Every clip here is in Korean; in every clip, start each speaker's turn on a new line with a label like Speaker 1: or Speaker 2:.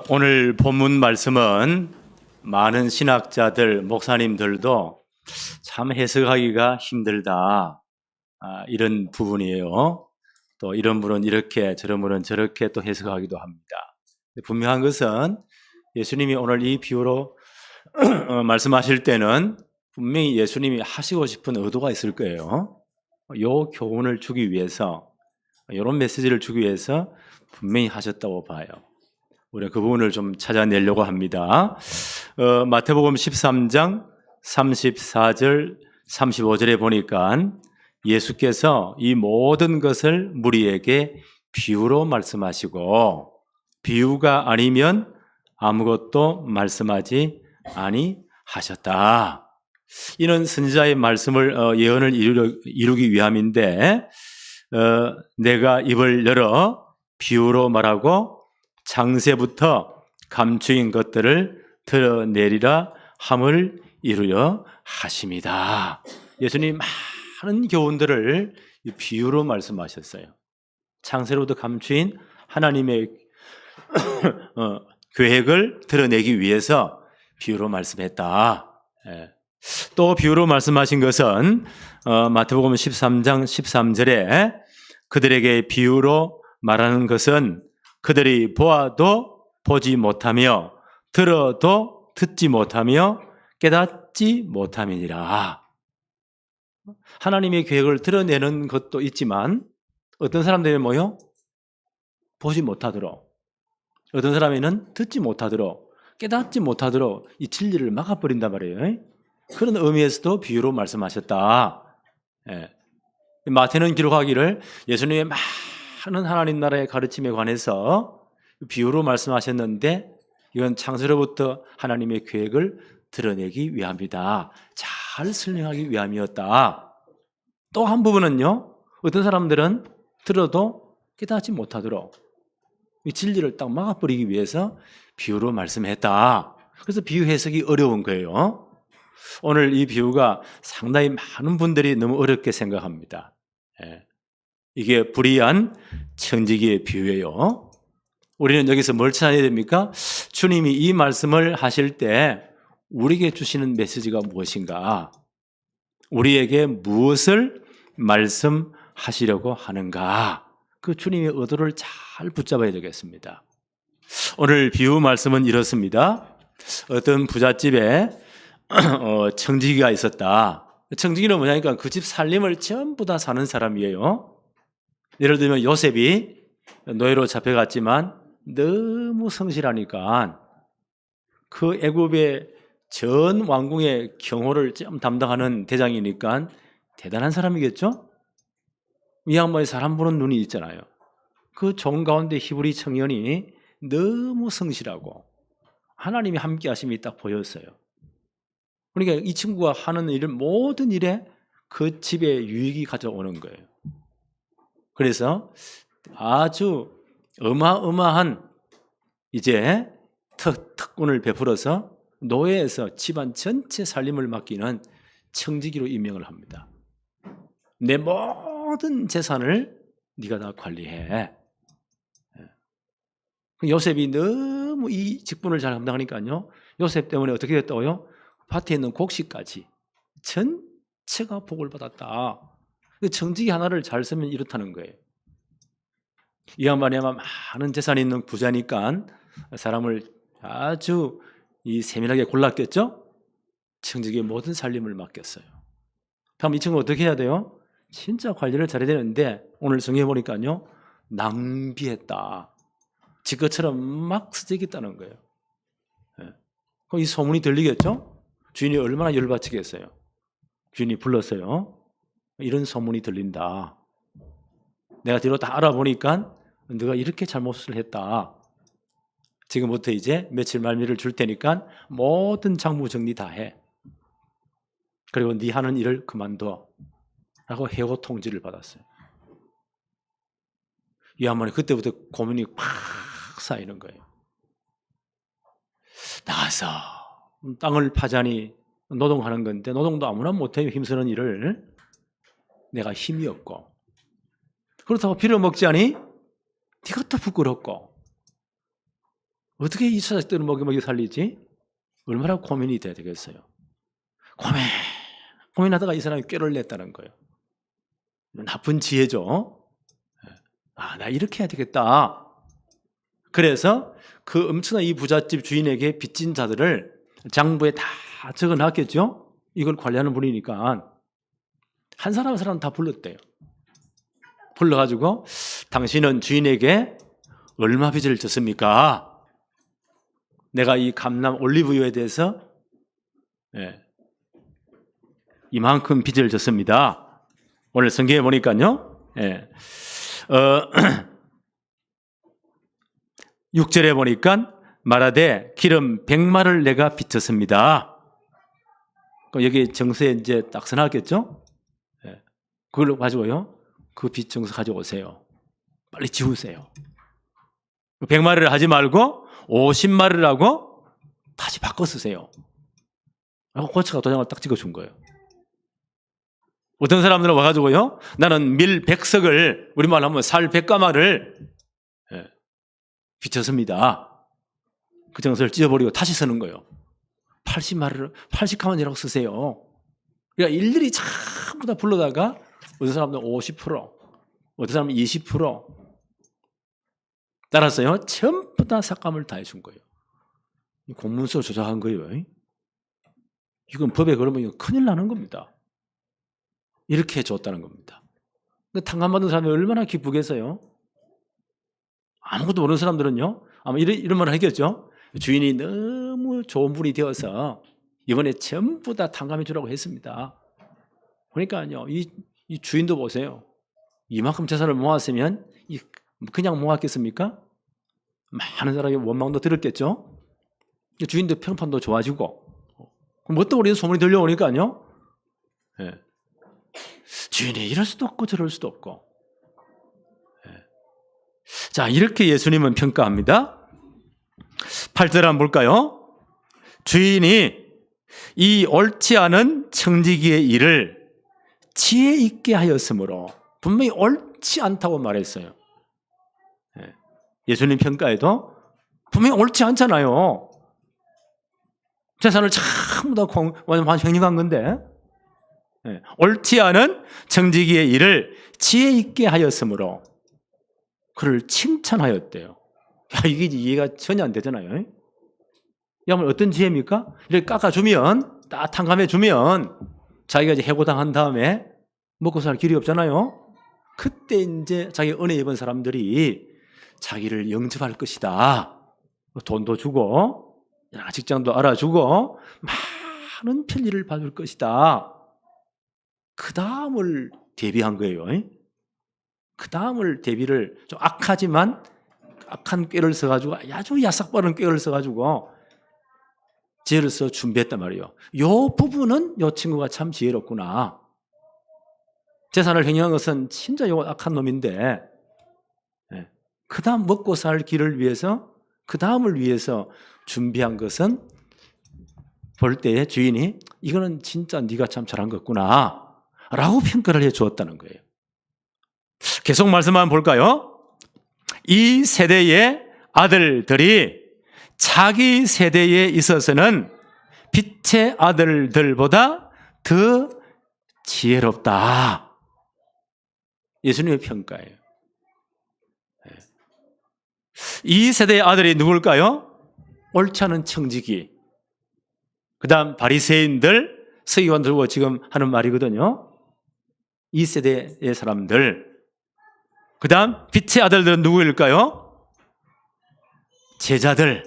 Speaker 1: 오늘 본문 말씀은 많은 신학자들, 목사님들도 참 해석하기가 힘들다, 이런 부분이에요. 또 이런 분은 이렇게, 저런 분은 저렇게 또 해석하기도 합니다. 분명한 것은 예수님이 오늘 이 비유로 말씀하실 때는 분명히 예수님이 하시고 싶은 의도가 있을 거예요. 요 교훈을 주기 위해서, 이런 메시지를 주기 위해서 분명히 하셨다고 봐요. 우리가 그 부분을 좀 찾아내려고 합니다. 마태복음 13장 34절 35절에 보니까 예수께서 이 모든 것을 무리에게 비유로 말씀하시고, 비유가 아니면 아무것도 말씀하지 아니하셨다. 이는 선지자의 말씀을 예언을 이루기 위함인데, 내가 입을 열어 비유로 말하고 장세부터 감추인 것들을 드러내리라 함을 이루려 하심이다. 예수님 많은 교훈들을 비유로 말씀하셨어요. 창세로부터 감추인 하나님의 계획을 드러내기 위해서 비유로 말씀했다. 또 비유로 말씀하신 것은 마태복음 13장 13절에 그들에게 비유로 말하는 것은 그들이 보아도 보지 못하며 들어도 듣지 못하며 깨닫지 못함이니라. 하나님의 계획을 드러내는 것도 있지만 어떤 사람들은 뭐요? 보지 못하도록, 어떤 사람에는 듣지 못하도록, 깨닫지 못하도록 이 진리를 막아버린단 말이에요. 그런 의미에서도 비유로 말씀하셨다. 마태는 기록하기를 예수님의 많은 하나님 나라의 가르침에 관해서 비유로 말씀하셨는데 이건 창세로부터 하나님의 계획을 드러내기 위함이다. 잘 설명하기 위함이었다. 또 한 부분은요, 어떤 사람들은 들어도 깨닫지 못하도록 이 진리를 딱 막아버리기 위해서 비유로 말씀했다. 그래서 비유 해석이 어려운 거예요. 오늘 이 비유가 상당히 많은 분들이 너무 어렵게 생각합니다. 이게 불의한 청지기의 비유예요. 우리는 여기서 뭘 찾아야 됩니까? 주님이 이 말씀을 하실 때 우리에게 주시는 메시지가 무엇인가? 우리에게 무엇을 말씀하시려고 하는가? 그 주님의 의도를 잘 붙잡아야 되겠습니다. 오늘 비유 말씀은 이렇습니다. 어떤 부잣집에 청지기가 있었다. 청지기는 뭐냐니까 그 집 살림을 전부 다 사는 사람이에요. 예를 들면 요셉이 노예로 잡혀갔지만 너무 성실하니까 그 애굽의 전 왕궁의 경호를 좀 담당하는 대장이니까 대단한 사람이겠죠? 이 양반이 사람 보는 눈이 있잖아요. 그 종 가운데 히브리 청년이 너무 성실하고 하나님이 함께 하심이 딱 보였어요. 그러니까 이 친구가 하는 일, 모든 일에 그 집에 유익이 가져오는 거예요. 그래서 아주 어마어마한 이제 특권을 베풀어서 노예에서 집안 전체 살림을 맡기는 청지기로 임명을 합니다. 내 모든 재산을 네가 다 관리해. 요셉이 너무 이 직분을 잘 감당하니까요, 요셉 때문에 어떻게 됐다고요? 밭에 있는 곡식까지 전체가 복을 받았다. 청지기 하나를 잘 쓰면 이렇다는 거예요. 이 양반이 아마 많은 재산이 있는 부자니까 사람을 아주 세밀하게 골랐겠죠? 청지기의 모든 살림을 맡겼어요. 그럼 이 친구 어떻게 해야 돼요? 진짜 관리를 잘해야 되는데 오늘 정리해 보니까요, 낭비했다. 지 것처럼 막 쓰재겠다는 거예요. 그럼 이 소문이 들리겠죠? 주인이 얼마나 열받치겠어요. 주인이 불렀어요. 이런 소문이 들린다. 내가 뒤로 다 알아보니까 네가 이렇게 잘못을 했다. 지금부터 이제 며칠 말미를 줄 테니까 모든 장부 정리 다 해. 그리고 네 하는 일을 그만둬. 라고 해고 통지를 받았어요. 이 양반이 그때부터 고민이 팍 쌓이는 거예요. 나가서 땅을 파자니 노동하는 건데 노동도 아무나 못해요. 힘쓰는 일을. 내가 힘이 없고 그렇다고 빌어먹자니 네가 또 부끄럽고 어떻게 이 자식들을 먹여 살리지? 얼마나 고민이 돼야 되겠어요. 고민하다가 이 사람이 꾀를 냈다는 거예요. 나쁜 지혜죠. 나 이렇게 해야 되겠다. 그래서 그 엄청난 이 부잣집 주인에게 빚진 자들을 장부에 다 적어놨겠죠. 이걸 관리하는 분이니까 한 사람 한 사람 다 불렀대요. 불러가지고 당신은 주인에게 얼마 빚을 졌습니까? 내가 이 감람 올리브유에 대해서 이만큼 빚을 졌습니다. 오늘 성경에 보니까요. 6절에 보니까 말하되 기름 100마를 내가 빚졌습니다. 그럼 여기 정서에 이제 딱 써놨겠죠? 그걸 가지고요. 그 빚 정서 가져오세요. 빨리 지우세요. 100마리를 하지 말고 50마리를 하고 다시 바꿔 쓰세요. 라고 고처가 도장을 딱 찍어준 거예요. 어떤 사람들은 와가지고요. 나는 밀 100석을 우리말로 하면 살 100가마를 빚졌습니다. 그 정서를 찢어버리고 다시 쓰는 거예요. 80가마니라고 쓰세요. 그러니까 일일이 전부 다 불러다가 어떤 사람은 50%, 어떤 사람은 20% 따라서요. 전부 다 삭감을 다 해준 거예요. 공문서 조작한 거예요. 이건 법에 걸으면 큰일 나는 겁니다. 이렇게 해줬다는 겁니다. 탕감받은 사람이 얼마나 기쁘겠어요? 아무것도 모르는 사람들은요. 아마 이런 말을 하겠죠. 주인이 너무 좋은 분이 되어서 이번에 전부 다 탕감해 주라고 했습니다. 그러니까요. 이 주인도 보세요. 이만큼 재산을 모았으면 그냥 모았겠습니까? 많은 사람이 원망도 들었겠죠. 주인도 평판도 좋아지고 그럼 뭣도 모르는 소문이 들려오니까요. 주인이 이럴 수도 없고 저럴 수도 없고. 자, 이렇게 예수님은 평가합니다. 8절 한번 볼까요? 주인이 이 옳지 않은 청지기의 일을 지혜 있게 하였으므로 분명히 옳지 않다고 말했어요. 예수님 평가에도 분명히 옳지 않잖아요. 재산을 전부 다 횡령한 건데 옳지 않은 청지기의 일을 지혜 있게 하였으므로 그를 칭찬하였대요. 이게 이해가 전혀 안 되잖아요. 그러면 어떤 지혜입니까? 이렇게 깎아주면 딱 탕감해주면 자기가 이제 해고당한 다음에 먹고 살 길이 없잖아요. 그때 이제 자기 은혜 입은 사람들이 자기를 영접할 것이다. 돈도 주고 직장도 알아주고 많은 편리를 받을 것이다. 그 다음을 대비한 거예요. 그 다음을 대비를 좀 악하지만 악한 꾀를 써가지고 아주 야삭바른 꾀를 써가지고 지혜를 써 준비했단 말이에요. 요 부분은 요 친구가 참 지혜롭구나. 재산을 횡령한 것은 진짜 요 악한 놈인데 그 다음 먹고 살 길을 위해서 그 다음을 위해서 준비한 것은 볼 때에 주인이 이거는 진짜 네가 참 잘한 거구나 라고 평가를 해 주었다는 거예요. 계속 말씀 한번 볼까요? 이 세대의 아들들이 자기 세대에 있어서는 빛의 아들들보다 더 지혜롭다. 예수님의 평가예요. 이 세대의 아들이 누굴까요? 옳지 않은 청지기, 그 다음 바리새인들, 서기관 들고 지금 하는 말이거든요. 이 세대의 사람들, 그 다음 빛의 아들들은 누구일까요? 제자들,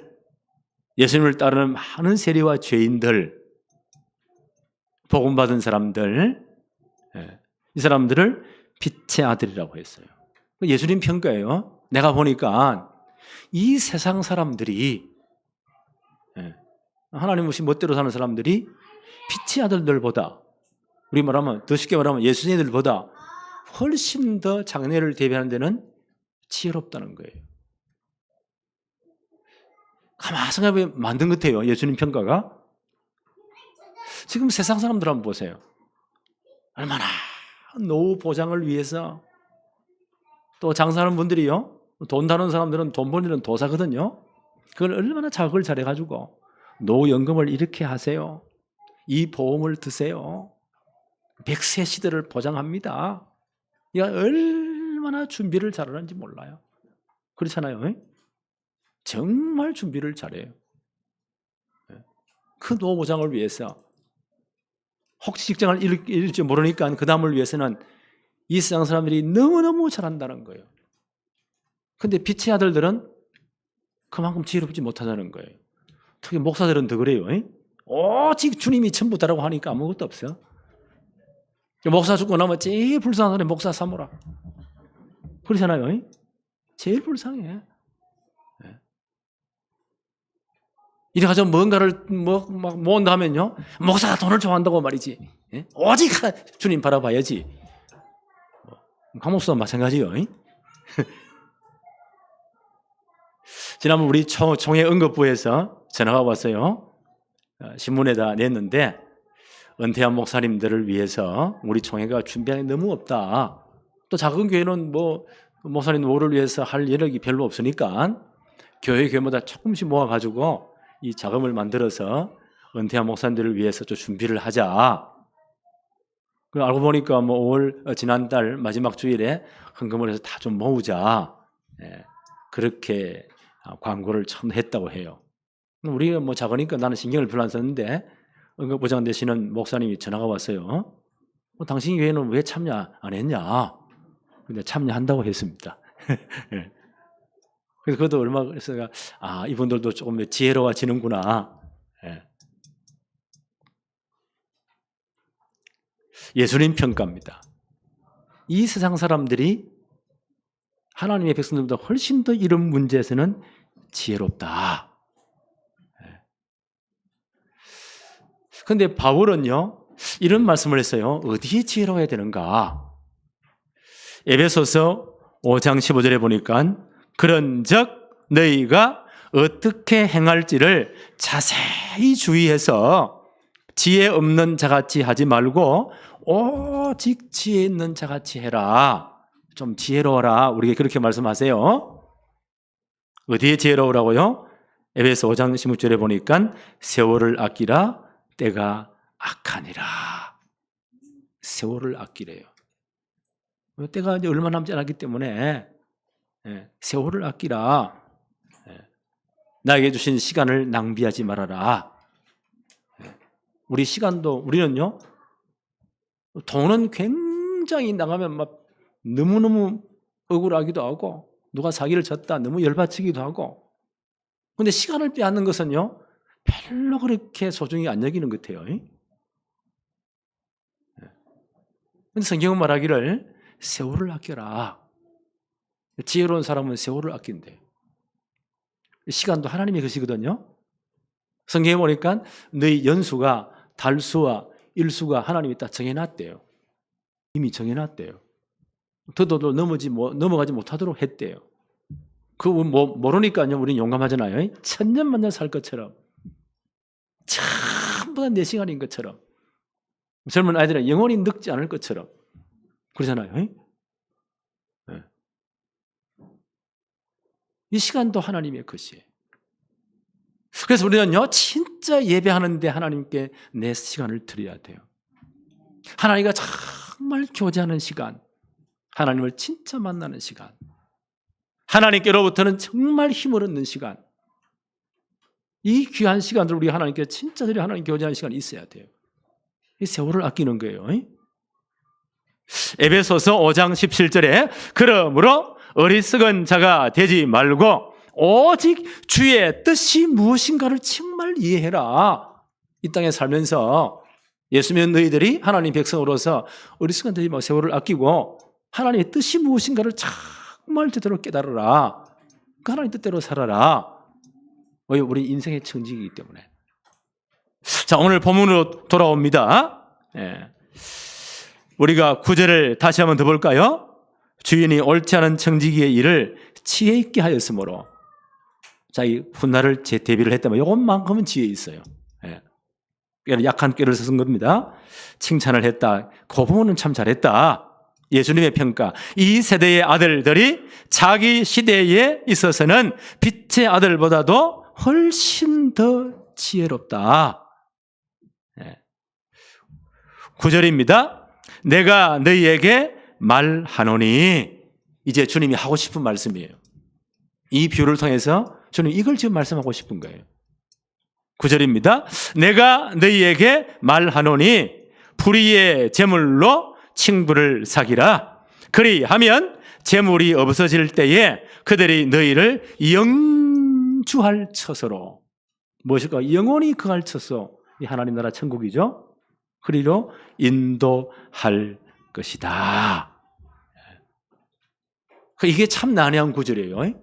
Speaker 1: 예수님을 따르는 많은 세리와 죄인들, 복음받은 사람들, 이 사람들을 빛의 아들이라고 했어요. 예수님 평가예요. 내가 보니까 이 세상 사람들이 하나님 없이 멋대로 사는 사람들이 빛의 아들들보다, 우리 말하면 더 쉽게 말하면 예수님들보다 훨씬 더 장래를 대비하는 데는 지혜롭다는 거예요. 가만히 생각해보면 만든 것 같아요. 예수님 평가가. 지금 세상 사람들 한번 보세요. 얼마나 노후 보장을 위해서, 또 장사하는 분들이요, 돈 다는 사람들은 돈 버는 일은 도사거든요. 그걸 얼마나 자극을 잘해가지고 노연금을 이렇게 하세요. 이 보험을 드세요. 100세 시대를 보장합니다. 이거 얼마나 준비를 잘하는지 몰라요. 그렇잖아요. 정말 준비를 잘해요. 그 노후 보장을 위해서 혹시 직장을 잃을지 모르니까 그 다음을 위해서는 이 세상 사람들이 너무너무 잘한다는 거예요. 근데 빛의 아들들은 그만큼 지혜롭지 못하다는 거예요. 특히 목사들은 더 그래요. 오직 주님이 전부다라고 하니까 아무것도 없어요. 목사 죽고 나면 제일 불쌍한 사람이 목사 삼으라. 그러잖아요. 제일 불쌍해. 이래가지고 뭔가를 막 모은다 하면요, 목사가 돈을 좋아한다고 말이지. 오직 주님 바라봐야지. 감옥수도 마찬가지요. 지난번 우리 총회 응급부에서 전화가 왔어요. 신문에다 냈는데 은퇴한 목사님들을 위해서 우리 총회가 준비한 게 너무 없다. 또 작은 교회는 뭐 목사님 노후를 위해서 할 여력이 별로 없으니까 교회마다 조금씩 모아가지고 이 자금을 만들어서 은퇴한 목사님들을 위해서 좀 준비를 하자. 알고 보니까 뭐 5월 지난달 마지막 주일에 헌금을 해서 다 좀 모으자. 그렇게 광고를 처음 했다고 해요. 우리가 뭐 작으니까 나는 신경을 별로 안 썼는데 응급부장 되시는 목사님이 전화가 왔어요. 당신 교회는 왜 참여 안 했냐? 근데 참여한다고 했습니다. 그래서 그것도 얼마 그래서 이분들도 조금 지혜로워지는구나. 예수님 평가입니다. 이 세상 사람들이 하나님의 백성들보다 훨씬 더 이런 문제에서는 지혜롭다. 그런데 바울은요, 이런 말씀을 했어요. 어디에 지혜로워야 되는가? 에베소서 5장 15절에 보니까 그런즉 너희가 어떻게 행할지를 자세히 주의해서 지혜 없는 자같이 하지 말고 오직 지혜 있는 자같이 해라. 좀 지혜로워라. 우리에게 그렇게 말씀하세요. 어디에 지혜로우라고요? 에베소 5장 16절에 보니까 세월을 아끼라 때가 악하니라. 세월을 아끼래요. 때가 이제 얼마 남지 않았기 때문에 세월을 아끼라. 나에게 주신 시간을 낭비하지 말아라. 우리 시간도 우리는요, 돈은 굉장히 나가면 막 너무너무 억울하기도 하고 누가 사기를 쳤다 너무 열받치기도 하고, 그런데 시간을 빼앗는 것은요 별로 그렇게 소중히 안 여기는 것 같아요. 그런데 성경은 말하기를 세월을 아껴라. 지혜로운 사람은 세월을 아낀대. 시간도 하나님의 것이거든요. 성경에 보니까 너희 연수가 달수와 일수가 하나님이 딱 정해놨대요. 이미 정해놨대요. 더도 넘어가지 못하도록 했대요. 그거 모르니까요, 우리는 용감하잖아요. 천년만년 살 것처럼, 전부 다 내 시간인 것처럼, 젊은 아이들은 영원히 늙지 않을 것처럼 그러잖아요. 이 시간도 하나님의 것이에요. 그래서 우리는요, 진짜 예배하는데 하나님께 내 시간을 드려야 돼요. 하나님과 정말 교제하는 시간, 하나님을 진짜 만나는 시간, 하나님께로부터는 정말 힘을 얻는 시간, 이 귀한 시간들 우리 하나님께 진짜 하나님 교제하는 시간이 있어야 돼요. 이 세월을 아끼는 거예요. 에베소서 5장 17절에 그러므로 어리석은 자가 되지 말고 오직 주의 뜻이 무엇인가를 정말 이해해라. 이 땅에 살면서 예수 믿는 너희들이 하나님 백성으로서 어리석은 자들이 세월을 아끼고 하나님의 뜻이 무엇인가를 정말 제대로 깨달으라. 그 하나님 뜻대로 살아라. 왜? 우리 인생의 청지기이기 때문에. 자, 오늘 본문으로 돌아옵니다. 우리가 9절을 다시 한번 더 볼까요? 주인이 옳지 않은 청지기의 일을 지혜 있게 하였으므로. 자, 이 훗날을 대비를 했다면 이것만큼은 지혜 있어요. 약한 꾀를 쓴 겁니다. 칭찬을 했다. 그 부분은 참 잘했다. 예수님의 평가. 이 세대의 아들들이 자기 시대에 있어서는 빛의 아들보다도 훨씬 더 지혜롭다. 9절입니다. 내가 너희에게 말하노니. 이제 주님이 하고 싶은 말씀이에요. 이 비유를 통해서 주님 이걸 지금 말씀하고 싶은 거예요. 9절입니다. 내가 너희에게 말하노니 불의의 제물로 친구를 사귀라. 그리하면 제물이 없어질 때에 그들이 너희를 영주할 처소로, 무엇일까? 영원히 거할 처소, 이 하나님 나라 천국이죠. 그리로 인도할 것이다. 이게 참 난해한 구절이에요.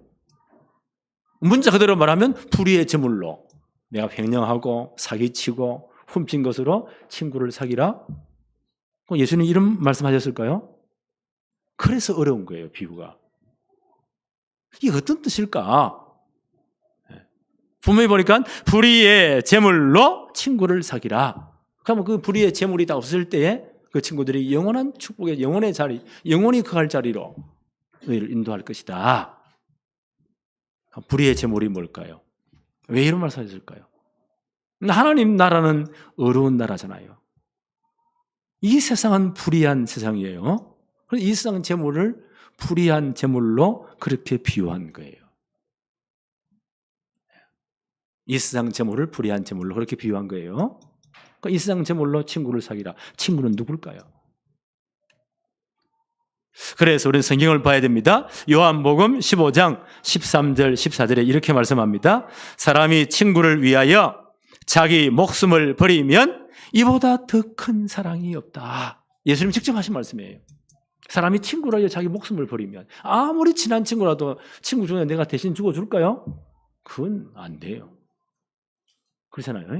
Speaker 1: 문자 그대로 말하면 불의의 제물로, 내가 횡령하고 사기치고 훔친 것으로 친구를 사귀라. 예수님 이런 말씀하셨을까요? 그래서 어려운 거예요, 비유가. 이게 어떤 뜻일까? 분명히 보니까 불의의 제물로 친구를 사귀라. 그러면 그 불의의 제물이 다 없을 때에 그 친구들이 영원한 축복의 영원의 자리, 영원히 거할 자리로 너희를 인도할 것이다. 불의의 제물이 뭘까요? 왜 이런 말씀하셨을까요? 하나님 나라는 어려운 나라잖아요. 이 세상은 불의한 세상이에요. 그래서 이 세상 제물을 불의한 제물로 그렇게 비유한 거예요. 이 세상 제물을 불의한 제물로 그렇게 비유한 거예요. 이 세상 제물로 친구를 사귀라. 친구는 누굴까요? 그래서 우리는 성경을 봐야 됩니다. 요한복음 15장 13절 14절에 이렇게 말씀합니다. 사람이 친구를 위하여 자기 목숨을 버리면 이보다 더 큰 사랑이 없다. 예수님 직접 하신 말씀이에요. 사람이 친구를 위하여 자기 목숨을 버리면, 아무리 친한 친구라도 친구 중에 내가 대신 죽어줄까요? 그건 안 돼요. 그렇잖아요.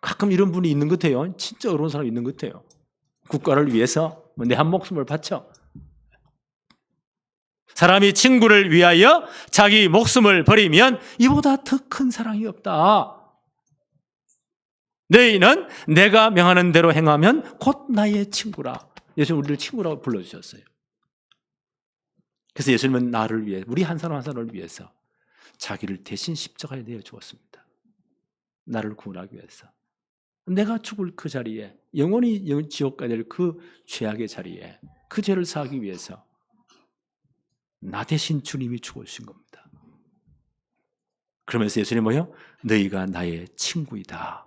Speaker 1: 가끔 이런 분이 있는 것 같아요. 진짜 어려운 사람이 있는 것 같아요. 국가를 위해서 내 한 목숨을 바쳐. 사람이 친구를 위하여 자기 목숨을 버리면 이보다 더 큰 사랑이 없다. 너희는 내가 명하는 대로 행하면 곧 나의 친구라. 예수님 우리를 친구라고 불러주셨어요. 그래서 예수님은 나를 위해, 우리 한 사람 한 사람을 위해서 자기를 대신 십자가에 내어 주었습니다. 나를 구원하기 위해서. 내가 죽을 그 자리에, 영원히 지옥 가야 될 그 죄악의 자리에 그 죄를 사하기 위해서 나 대신 주님이 죽으신 겁니다. 그러면서 예수님 뭐요? 너희가 나의 친구이다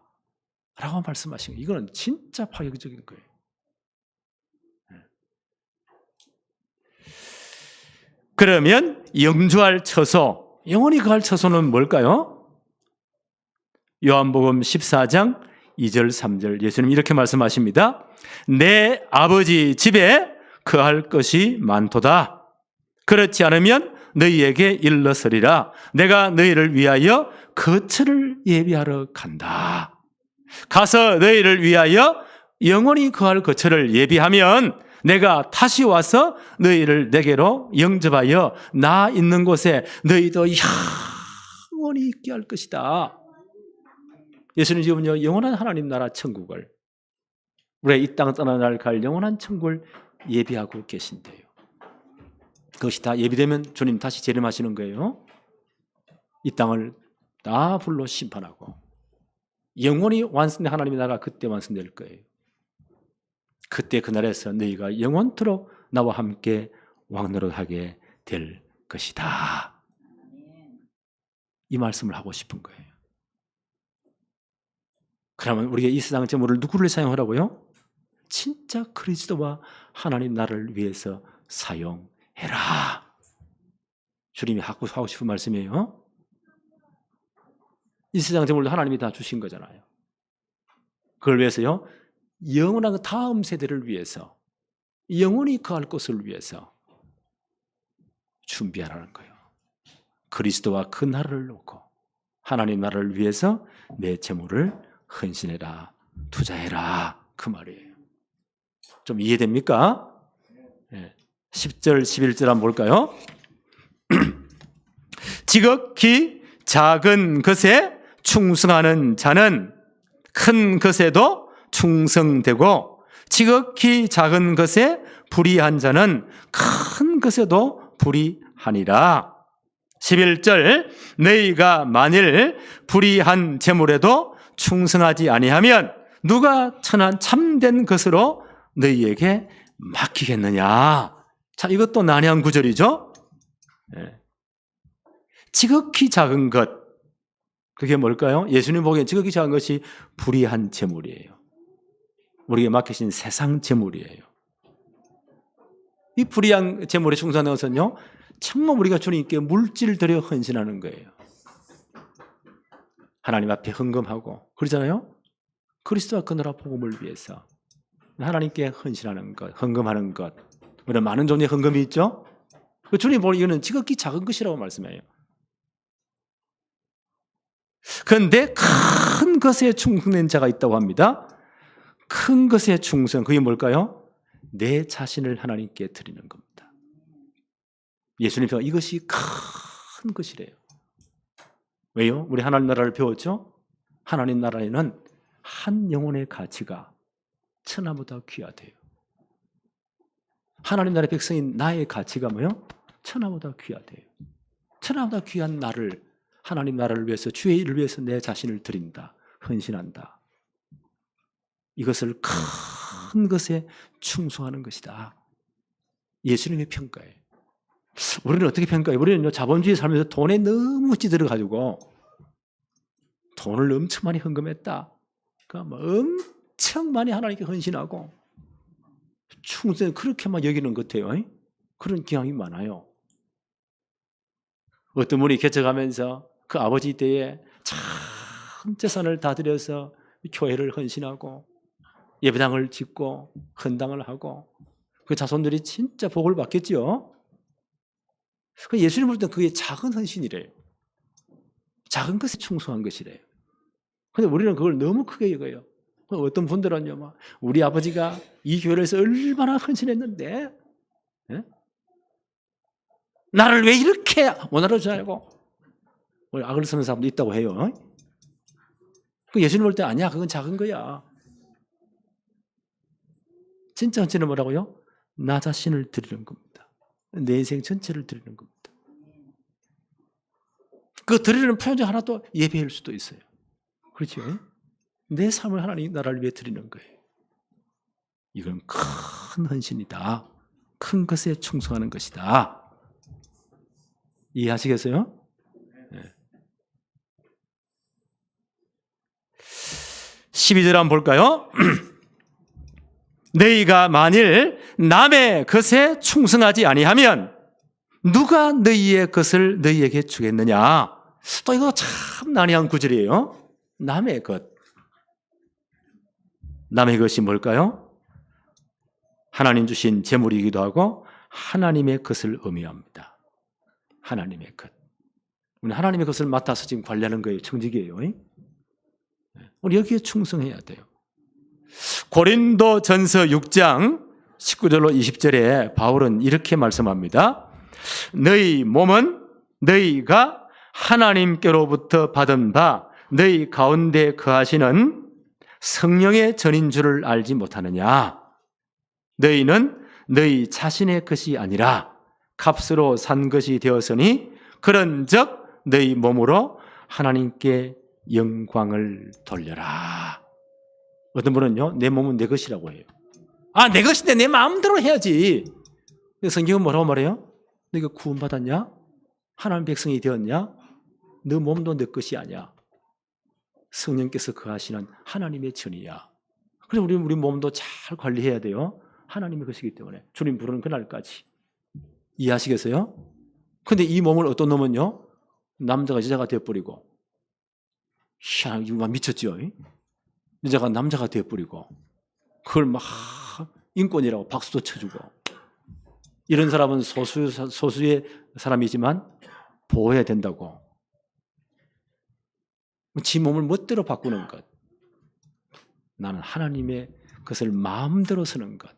Speaker 1: 라고 말씀하신 거예요. 이거는 진짜 파격적인 거예요. 그러면 영주할 처소, 영원히 거할 처소는 뭘까요? 요한복음 14장 2절 3절 예수님 이렇게 말씀하십니다. 내 아버지 집에 거할 것이 많도다. 그렇지 않으면 너희에게 일러서리라. 내가 너희를 위하여 거처를 예비하러 간다. 가서 너희를 위하여 영원히 거할 거처를 예비하면 내가 다시 와서 너희를 내게로 영접하여 나 있는 곳에 너희도 영원히 있게 할 것이다. 예수님 지금요 영원한 하나님 나라 천국을, 우리가 이 땅 떠나 날 갈 영원한 천국을 예비하고 계신데요. 그것이 다 예비되면 주님 다시 재림하시는 거예요. 이 땅을 다 불로 심판하고 영원히 완성된 하나님의 나라가 그때 완성될 거예요. 그때 그날에서 너희가 영원토록 나와 함께 왕노릇하게 될 것이다. 이 말씀을 하고 싶은 거예요. 그러면 우리가 이 세상 재물을 누구를 사용하라고요? 진짜 그리스도와 하나님 나라를 위해서 사용해라. 주님이 하고 싶은 말씀이에요. 이 세상 재물도 하나님이 다 주신 거잖아요. 그걸 위해서요, 영원한 다음 세대를 위해서, 영원히 거할 것을 위해서 준비하라는 거예요. 그리스도와 그 나라를 놓고 하나님 나라를 위해서 내 재물을 헌신해라, 투자해라, 그 말이에요. 좀 이해됩니까? 10절 11절 한번 볼까요? 지극히 작은 것에 충성하는 자는 큰 것에도 충성되고 지극히 작은 것에 불의한 자는 큰 것에도 불의하니라. 11절 너희가 만일 불의한 재물에도 충성하지 아니하면 누가 천한 참된 것으로 너희에게 맡기겠느냐. 참 이것도 난해한 구절이죠. 지극히 작은 것, 그게 뭘까요? 예수님 보기엔 지극히 작은 것이 불의한 재물이에요. 우리에게 맡기신 세상 재물이에요. 이 불의한 재물에 충성하는 것은요, 정말 우리가 주님께 물질 들여 헌신하는 거예요. 하나님 앞에 헌금하고 그러잖아요. 그리스도와 그 나라 복음을 위해서 하나님께 헌신하는 것, 헌금하는 것. 우리는 많은 종류의 헌금이 있죠. 주님 보니 이거는 지극히 작은 것이라고 말씀해요. 그런데 큰 것에 충성된 자가 있다고 합니다. 큰 것에 충성, 그게 뭘까요? 내 자신을 하나님께 드리는 겁니다. 예수님께서 이것이 큰 것이래요. 왜요? 우리 하나님 나라를 배웠죠? 하나님 나라에는 한 영혼의 가치가 천하보다 귀하대요. 하나님 나라의 백성인 나의 가치가 뭐요? 천하보다 귀하대요. 천하보다 귀한 나를, 하나님 나라를 위해서, 주의 일을 위해서 내 자신을 드린다, 헌신한다. 이것을 큰 것에 충성하는 것이다. 예수님의 평가예요. 우리는 어떻게 평가해요? 우리는 자본주의 살면서 돈에 너무 찌들어가지고 돈을 엄청 많이 헌금했다. 그러니까 엄청 많이 하나님께 헌신하고 충성 그렇게만 여기는 것 같아요. 그런 경향이 많아요. 어떤 분이 개척하면서 그 아버지 때에 참 재산을 다 들여서 교회를 헌신하고 예배당을 짓고 헌당을 하고 그 자손들이 진짜 복을 받겠지요. 예수님 볼 때는 그게 작은 헌신이래요. 작은 것에 충성한 것이래요. 그런데 우리는 그걸 너무 크게 여겨요. 어떤 분들은요, 막 우리 아버지가 이 교회를 해서 얼마나 헌신했는데, 예? 나를 왜 이렇게 못 알아주냐고 악을 쓰는 사람도 있다고 해요. 예수님 볼 때 아니야, 그건 작은 거야. 진짜 헌신은 뭐라고요? 나 자신을 드리는 겁니다. 내 인생 전체를 드리는 겁니다. 그 드리는 표현 중 하나 또 예배일 수도 있어요. 그렇죠? 내 삶을 하나님 나라를 위해 드리는 거예요. 이건 큰 헌신이다. 큰 것에 충성하는 것이다. 이해하시겠어요? 네. 12절 한번 볼까요? 너희가 만일 남의 것에 충성하지 아니하면 누가 너희의 것을 너희에게 주겠느냐? 또 이거 참 난해한 구절이에요. 남의 것. 남의 것이 뭘까요? 하나님 주신 재물이기도 하고 하나님의 것을 의미합니다. 하나님의 것. 우리 하나님의 것을 맡아서 지금 관리하는 거예요. 청직이에요. 우리 여기에 충성해야 돼요. 고린도전서 6장 19절로 20절에 바울은 이렇게 말씀합니다. 너희 몸은 너희가 하나님께로부터 받은 바 너희 가운데 거하시는 성령의 전인 줄을 알지 못하느냐? 너희는 너희 자신의 것이 아니라 값으로 산 것이 되었으니 그런즉 너희 몸으로 하나님께 영광을 돌려라. 어떤 분은요, 내 몸은 내 것이라고 해요. 아, 내 것인데 내 마음대로 해야지. 성경은 뭐라고 말해요? 너희가 구원받았냐? 하나님 백성이 되었냐? 너 몸도 내 것이 아니야. 성령께서 거하시는 하나님의 전이야. 그래서 우리 몸도 잘 관리해야 돼요. 하나님의 것이기 때문에 주님 부르는 그날까지. 이해하시겠어요? 근데 이 몸을 어떤 놈은요, 남자가 여자가 되어버리고, 이거 미쳤죠? 여자가 남자가 되어버리고, 그걸 막 인권이라고 박수도 쳐주고, 이런 사람은 소수의 사람이지만 보호해야 된다고. 지 몸을 멋대로 바꾸는 것. 나는 하나님의 것을 마음대로 쓰는 것.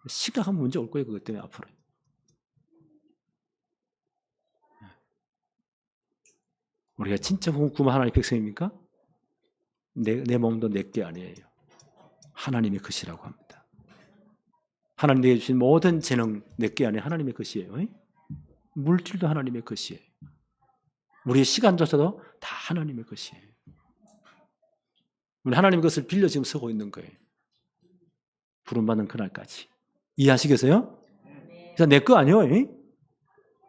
Speaker 1: 심각한 문제 올 거예요. 그것 때문에 앞으로. 우리가 진짜 구원한 하나님의 백성입니까? 내 몸도 내 게 아니에요. 하나님의 것이라고 합니다. 하나님 내게 주신 모든 재능 내게 안에 하나님의 것이에요. 물질도 하나님의 것이에요. 우리의 시간조차도 다 하나님의 것이에요. 우리 하나님의 것을 빌려 지금 서고 있는 거예요. 부름받는 그날까지. 이해하시겠어요? 그래서 내 거 아니에요.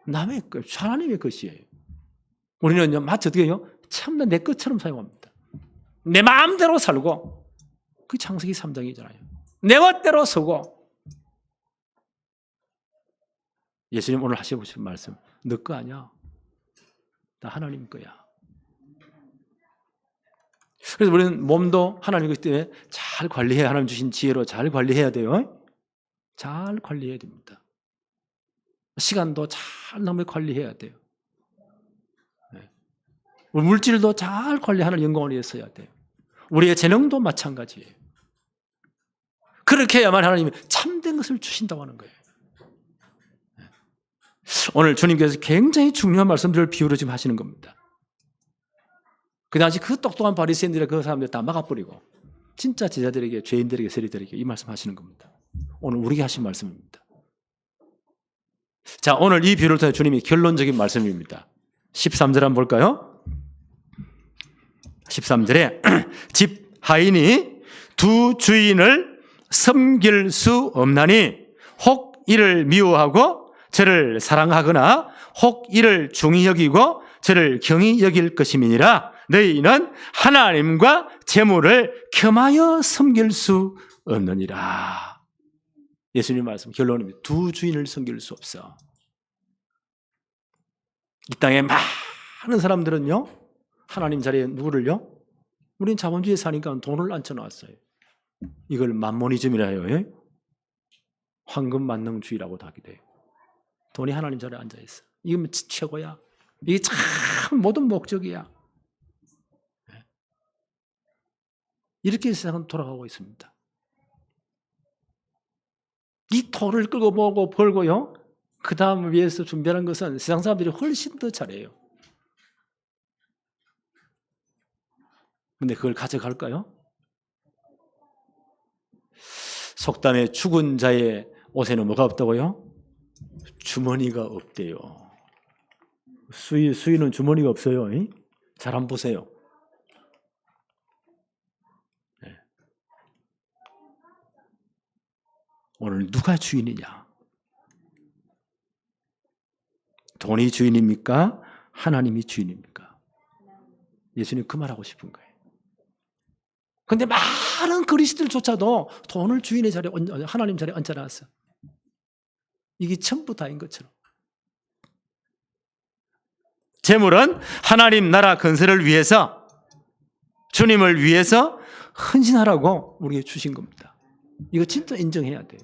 Speaker 1: 남의 것, 하나님의 것이에요. 우리는 마치 어떻게 해요? 참나 내 것처럼 사용합니다. 내 마음대로 살고, 그 창세기 3장이잖아요. 내 멋대로 서고. 예수님 오늘 하시고 싶은 말씀, 너 거 아니야. 다 하나님 거야. 그래서 우리는 몸도 하나님 거기 때문에 잘 관리해야, 하나님 주신 지혜로 잘 관리해야 돼요. 잘 관리해야 됩니다. 시간도 잘 남의 관리해야 돼요. 우리 물질도 잘 관리하는 영광을 위해서 해야 돼요. 우리의 재능도 마찬가지예요. 그렇게 해야만 하나님이 참된 것을 주신다고 하는 거예요. 오늘 주님께서 굉장히 중요한 말씀들을 비유로 지금 하시는 겁니다. 그 당시 그 똑똑한 바리새인들이 그 사람들 다 막아버리고 진짜 제자들에게, 죄인들에게, 세리들에게 이 말씀 하시는 겁니다. 오늘 우리에게 하신 말씀입니다. 자, 오늘 이 비유를 통해 주님이 결론적인 말씀입니다. 13절 한번 볼까요? 13절에 집 하인이 두 주인을 섬길 수 없나니 혹 이를 미워하고 저를 사랑하거나 혹 이를 중히 여기고 저를 경히 여길 것임이니라. 너희는 하나님과 재물을 겸하여 섬길 수 없느니라. 예수님 말씀 결론입니다. 두 주인을 섬길 수 없어. 이 땅에 많은 사람들은요, 하나님 자리에 누구를요? 우린 자본주의에 사니까 돈을 앉혀놨어요. 이걸 만모니즘이라 해요. 황금만능주의라고도 하기도 해요. 돈이 하나님 자리에 앉아있어. 이게 최고야. 이게 참 모든 목적이야. 이렇게 세상은 돌아가고 있습니다. 이 돈을 끌고 모으고 벌고요, 그 다음을 위해서 준비하는 것은 세상 사람들이 훨씬 더 잘해요. 근데 그걸 가져갈까요? 속담에 죽은 자의 옷에는 뭐가 없다고요? 주머니가 없대요. 수의는 주머니가 없어요. 잘 안 보세요. 네. 오늘 누가 주인이냐? 돈이 주인입니까? 하나님이 주인입니까? 예수님 그 말하고 싶은 거예요. 그런데 많은 그리스도들조차도 돈을 주인의 자리에, 하나님 자리에 얹어놨어. 이게 전부 다인 것처럼. 재물은 하나님 나라 건설을 위해서, 주님을 위해서 헌신하라고 우리에게 주신 겁니다. 이거 진짜 인정해야 돼요.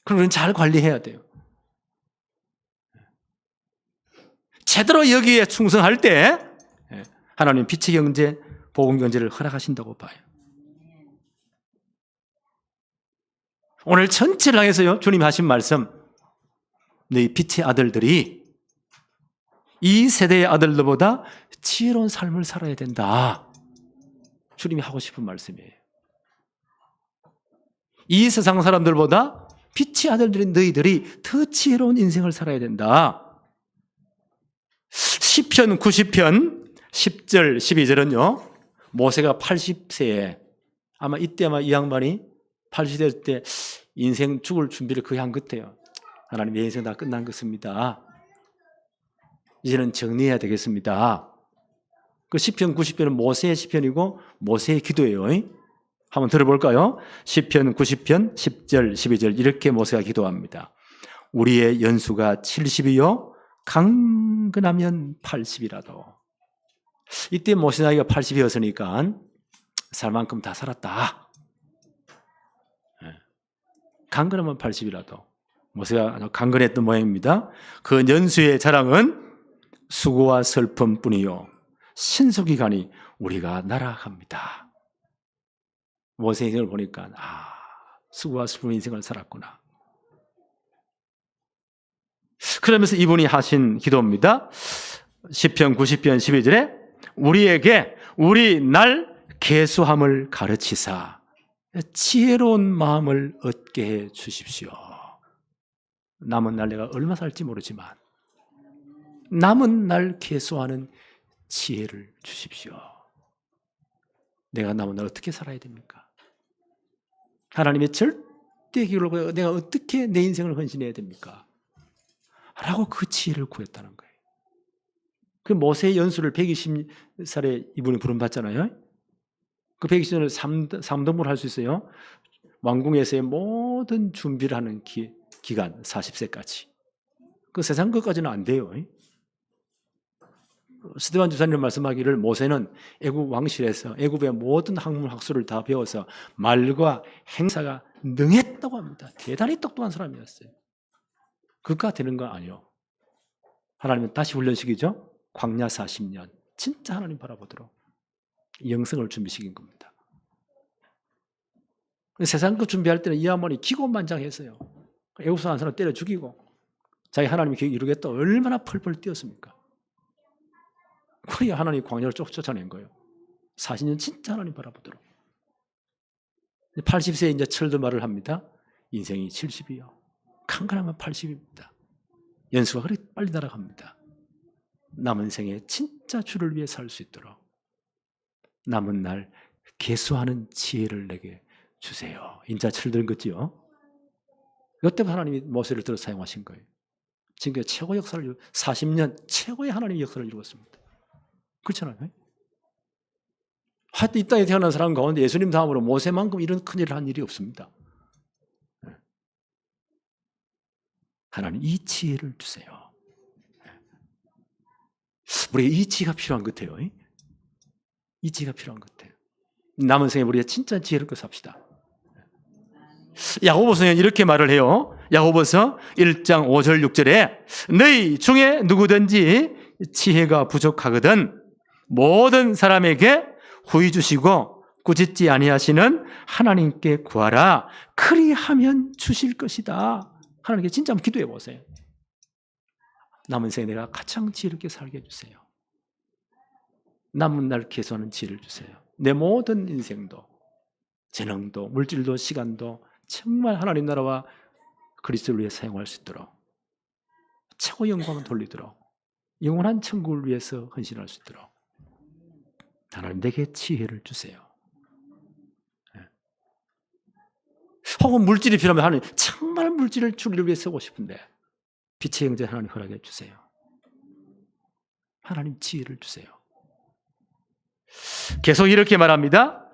Speaker 1: 그럼 우리는 잘 관리해야 돼요. 제대로 여기에 충성할 때 하나님 빛의 경제, 복음 경제를 허락하신다고 봐요. 오늘 전체를 향해서요, 주님이 하신 말씀, 너희 빛의 아들들이 이 세대의 아들들보다 지혜로운 삶을 살아야 된다. 주님이 하고 싶은 말씀이에요. 이 세상 사람들보다 빛의 아들들인 너희들이 더 지혜로운 인생을 살아야 된다. 시편 90편 10절 12절은요, 모세가 80세에, 아마 이때 이 양반이 80대 때 인생 죽을 준비를 거의 한 것 같아요. 하나님, 내 인생 다 끝난 것입니다. 이제는 정리해야 되겠습니다. 그 시편 90편은 모세의 시편이고 모세의 기도예요. 한번 들어볼까요? 시편 90편 10절 12절 이렇게 모세가 기도합니다. 우리의 연수가 70이요 강건하면 80이라도. 이때 모세 나이가 80이었으니까 살 만큼 다 살았다. 강건하면 80이라도. 모세가 강건했던 모양입니다. 그 연수의 자랑은 수고와 슬픔뿐이요 신속히 가니 우리가 날아갑니다. 모세 인생을 보니까 수고와 슬픈 인생을 살았구나. 그러면서 이분이 하신 기도입니다. 시편 90편 12절에 우리에게 우리 날 계수함을 가르치사. 지혜로운 마음을 얻게 해 주십시오. 남은 날 내가 얼마 살지 모르지만 남은 날 계수하는 지혜를 주십시오. 내가 남은 날 어떻게 살아야 됩니까? 하나님의 절대 기록을 내가 어떻게 내 인생을 헌신해야 됩니까? 라고 그 지혜를 구했다는 거예요. 그 모세의 연수를 120살에 이분이 부름받잖아요. 그 120년을 3등분을 할 수 있어요. 왕궁에서의 모든 준비를 하는 기간 40세까지. 그 세상 것까지는 안 돼요. 스데반 주사님 말씀하기를 모세는 애굽 왕실에서 애굽의 모든 학문 학술을 다 배워서 말과 행사가 능했다고 합니다. 대단히 똑똑한 사람이었어요. 그가 되는 거 아니요. 하나님은 다시 훈련시키죠. 광야 40년 진짜 하나님 바라보도록 영성을 준비시킨 겁니다. 세상 것 준비할 때는 이 아몬이 기고만장했어요. 애굽 사람 한 사람 때려 죽이고 자기 하나님의 계획 이루겠다 얼마나 펄펄 뛰었습니까? 그래야 하나님이 광야를 쫓아낸 거예요. 40년 진짜 하나님 바라보도록. 80세에 이제 철도 말을 합니다. 인생이 70이요. 강간하면 80입니다. 연수가 그렇게 빨리 날아갑니다. 남은 생에 진짜 주를 위해 살 수 있도록 남은 날 계수하는 지혜를 내게 주세요. 인자 철든 거지요. 이때부터 하나님이 모세를 들어 사용하신 거예요. 지금 최고 역사를 40년 최고의 하나님의 역사를 이루었습니다. 그렇잖아요. 하여튼 이 땅에 태어난 사람 가운데 예수님 다음으로 모세만큼 이런 큰일을 한 일이 없습니다. 하나님 이 지혜를 주세요. 우리에게 이 지혜가 필요한 것 같아요. 이 지혜가 필요한 것 같아요. 남은 생에 우리가 진짜 지혜롭게 삽시다. 야고보서는 이렇게 말을 해요. 야고보서 1장 5절 6절에 너희 중에 누구든지 지혜가 부족하거든 모든 사람에게 후히 주시고 꾸짖지 아니하시는 하나님께 구하라. 그리하면 주실 것이다. 하나님께 진짜 한번 기도해 보세요. 남은 생에 내가 가장 지혜롭게 살게 해주세요. 남은 날 계수하는 지혜를 주세요. 내 모든 인생도 재능도 물질도 시간도 정말 하나님 나라와 그리스도를 위해 사용할 수 있도록 최고 영광을 돌리도록 영원한 천국을 위해서 헌신할 수 있도록 하나님 내게 지혜를 주세요. 혹은 물질이 필요하면 하나님 정말 물질을 주를 위해 쓰고 싶은데 빛의 형제 하나님 허락해 주세요. 하나님 지혜를 주세요. 계속 이렇게 말합니다.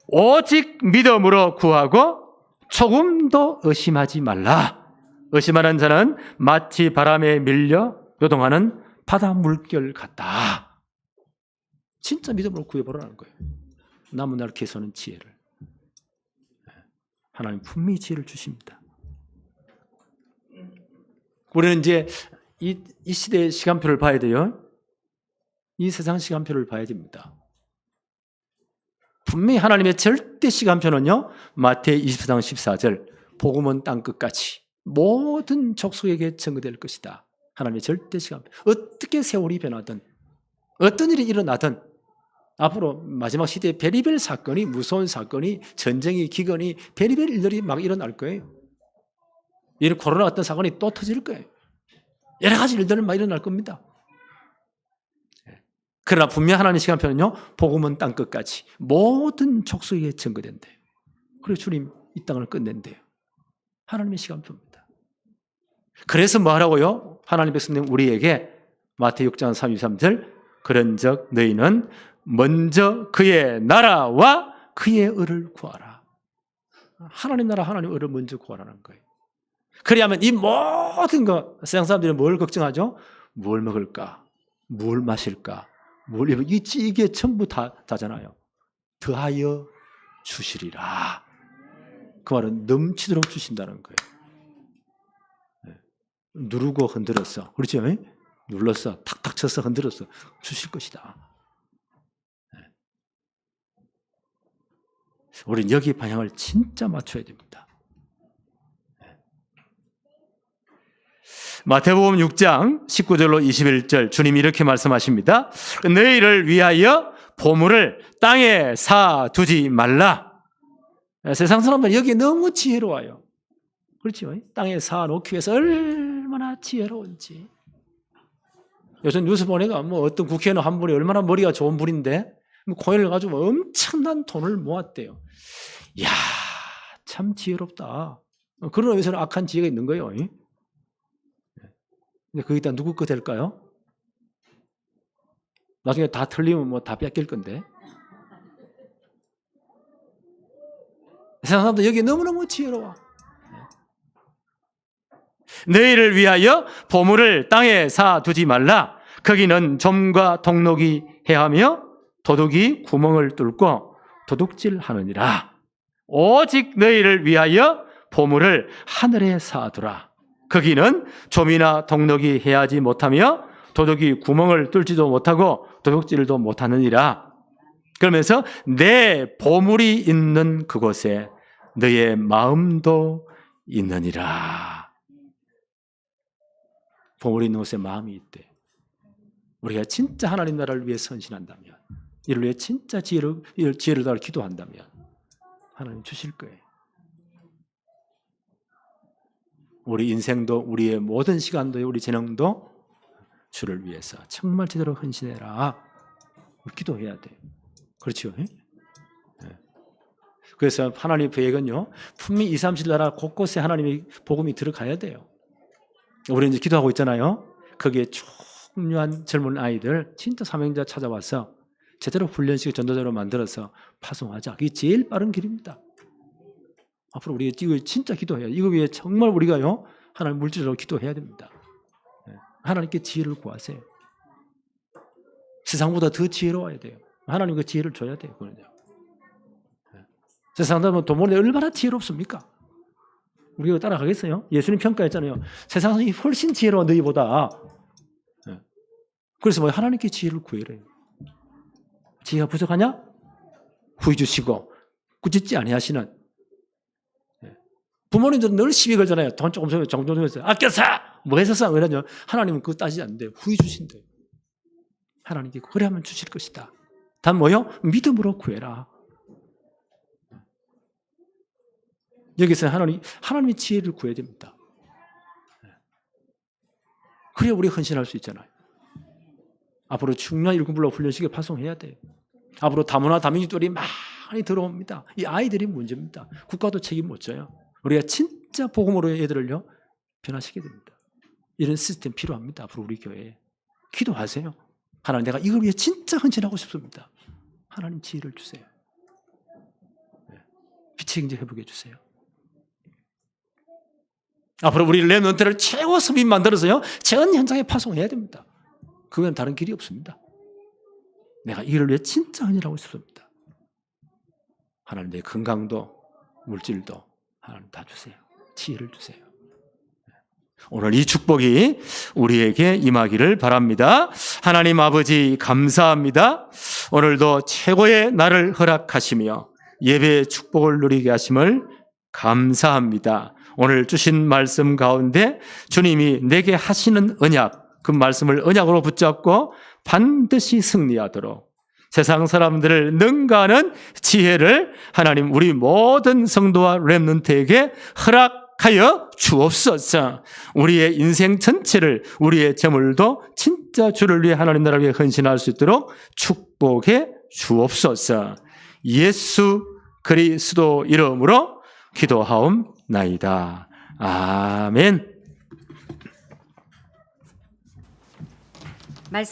Speaker 1: 오직 믿음으로 구하고 조금도 의심하지 말라. 의심하는 자는 마치 바람에 밀려 요동하는 바다 물결 같다. 진짜 믿음으로 구해보라는 거예요. 남은 날 계수하는 지혜를. 하나님 분명히 지혜를 주십니다. 우리는 이제 이 시대의 시간표를 봐야 돼요. 이 세상 시간표를 봐야 됩니다. 분명히 하나님의 절대 시간표는요. 마태의 24장 14절 복음은 땅끝까지 모든 족속에게 전거될 것이다. 하나님의 절대 시간표. 어떻게 세월이 변하든 어떤 일이 일어나든 앞으로 마지막 시대에 별의별 사건이 무서운 사건이 전쟁이 기근이 별의별 일들이 막 일어날 거예요. 이런 코로나 같은 사건이 또 터질 거예요. 여러 가지 일들은 막 일어날 겁니다. 그러나 분명 하나님의 시간표는요. 복음은 땅끝까지 모든 족속에게 전거된대요. 그리고 주님 이 땅을 끝낸대요. 하나님의 시간표입니다. 그래서 뭐 하라고요? 하나님 백성님 우리에게 마태 6장 33절 그런즉 너희는 먼저 그의 나라와 그의 의를 구하라. 하나님 나라 하나님 의를 먼저 구하라는 거예요. 그래야만 이 모든 거 세상 사람들이 뭘 걱정하죠? 뭘 먹을까? 뭘 마실까? 뭘 이게 전부 다잖아요. 더하여 주시리라. 그 말은 넘치도록 주신다는 거예요. 누르고 흔들었어. 그렇죠? 눌렀어. 탁탁 쳐서 흔들었어. 주실 것이다. 우리는 여기 방향을 진짜 맞춰야 됩니다. 마태복음 6장 19절로 21절 주님이 이렇게 말씀하십니다. 너희를 위하여 보물을 땅에 사두지 말라. 세상 사람들은 여기에 너무 지혜로워요. 그렇죠? 땅에 쌓아놓기 위해서 얼마나 지혜로운지. 요즘 뉴스 보니까 뭐 어떤 국회의원 한 분이 얼마나 머리가 좋은 분인데 코인을 가지고 엄청난 돈을 모았대요. 이야, 참 지혜롭다. 그런 의미에서는 악한 지혜가 있는 거예요. 근데 거기다 누구 거 될까요? 나중에 다 틀리면 뭐 다 뺏길 건데. 세상 사람들 여기 너무너무 지혜로워. 너희를 위하여 보물을 땅에 쌓아두지 말라. 거기는 점과 동록이 해하며 도둑이 구멍을 뚫고 도둑질하느니라. 오직 너희를 위하여 보물을 하늘에 쌓아두라. 거기는 좀이나 동록이 해하지 못하며 도둑이 구멍을 뚫지도 못하고 도둑질도 못하느니라. 그러면서 내 보물이 있는 그곳에 너의 마음도 있느니라. 보물이 있는 곳에 마음이 있대. 우리가 진짜 하나님 나라를 위해 선신한다면, 이를 위해 진짜 지혜를 달아 기도한다면 하나님 주실 거예요. 우리 인생도, 우리의 모든 시간도, 우리 재능도 주를 위해서 정말 제대로 헌신해라. 우리 기도해야 돼요. 그렇죠? 네. 그래서 하나님의 계획은요, 분명히 2, 3, 7 나라 곳곳에 하나님의 복음이 들어가야 돼요. 우리 이제 기도하고 있잖아요. 거기에 중요한 젊은 아이들 진짜 사명자 찾아와서 제대로 훈련시켜 전도자로 만들어서 파송하자. 그게 제일 빠른 길입니다. 앞으로 우리가 이거 진짜 기도해야 돼요. 이거 위해 정말 우리가요, 하나님 물질적으로 기도해야 됩니다. 하나님께 지혜를 구하세요. 세상보다 더 지혜로워야 돼요. 하나님 그 지혜를 줘야 돼요. 그런요. 세상 사람은 돈 모르는데 얼마나 지혜롭습니까? 우리가 따라가겠어요? 예수님 평가했잖아요. 세상이 훨씬 지혜로워 너희보다. 그래서 뭐 하나님께 지혜를 구해래요. 지혜가 부족하냐? 후히 주시고 꾸짖지 아니하시는. 부모님들은 늘 시비 걸잖아요. 돈 조금 좀 정정해서 아껴 사! 뭐 해서 사? 왜냐면 하나님은 그거 따지지 않는데 후히 주신대요. 하나님께 그래 하면 주실 것이다. 단 뭐요? 믿음으로 구해라. 여기서 하나님의 지혜를 구해야 됩니다. 그래야 우리 헌신할 수 있잖아요. 앞으로 중요한 일꾼불로 훈련시켜 파송해야 돼요. 앞으로 다문화 다민족들이 많이 들어옵니다. 이 아이들이 문제입니다. 국가도 책임 못 져요. 우리가 진짜 복음으로 애들을요, 변화시켜야 됩니다. 이런 시스템 필요합니다. 앞으로 우리 교회에. 기도하세요. 하나님, 내가 이걸 위해 진짜 헌신하고 싶습니다. 하나님 지혜를 주세요. 빛의 경제 회복해 주세요. 앞으로 우리 렘넌트를 최고 서민 만들어서요, 전 현장에 파송해야 됩니다. 그건 다른 길이 없습니다. 내가 이를 위해 진짜 헌신하고 싶습니다. 하나님, 내 건강도 물질도 하나님 다 주세요. 지혜를 주세요. 오늘 이 축복이 우리에게 임하기를 바랍니다. 하나님 아버지 감사합니다. 오늘도 최고의 날을 허락하시며 예배의 축복을 누리게 하심을 감사합니다. 오늘 주신 말씀 가운데 주님이 내게 하시는 언약, 그 말씀을 언약으로 붙잡고 반드시 승리하도록 세상 사람들을 능가하는 지혜를 하나님 우리 모든 성도와 렘넌트에게 허락하여 주옵소서. 우리의 인생 전체를, 우리의 재물도 진짜 주를 위해 하나님 나라를 위해 헌신할 수 있도록 축복해 주옵소서. 예수 그리스도 이름으로 기도하옵나이다. 아멘.
Speaker 2: 말씀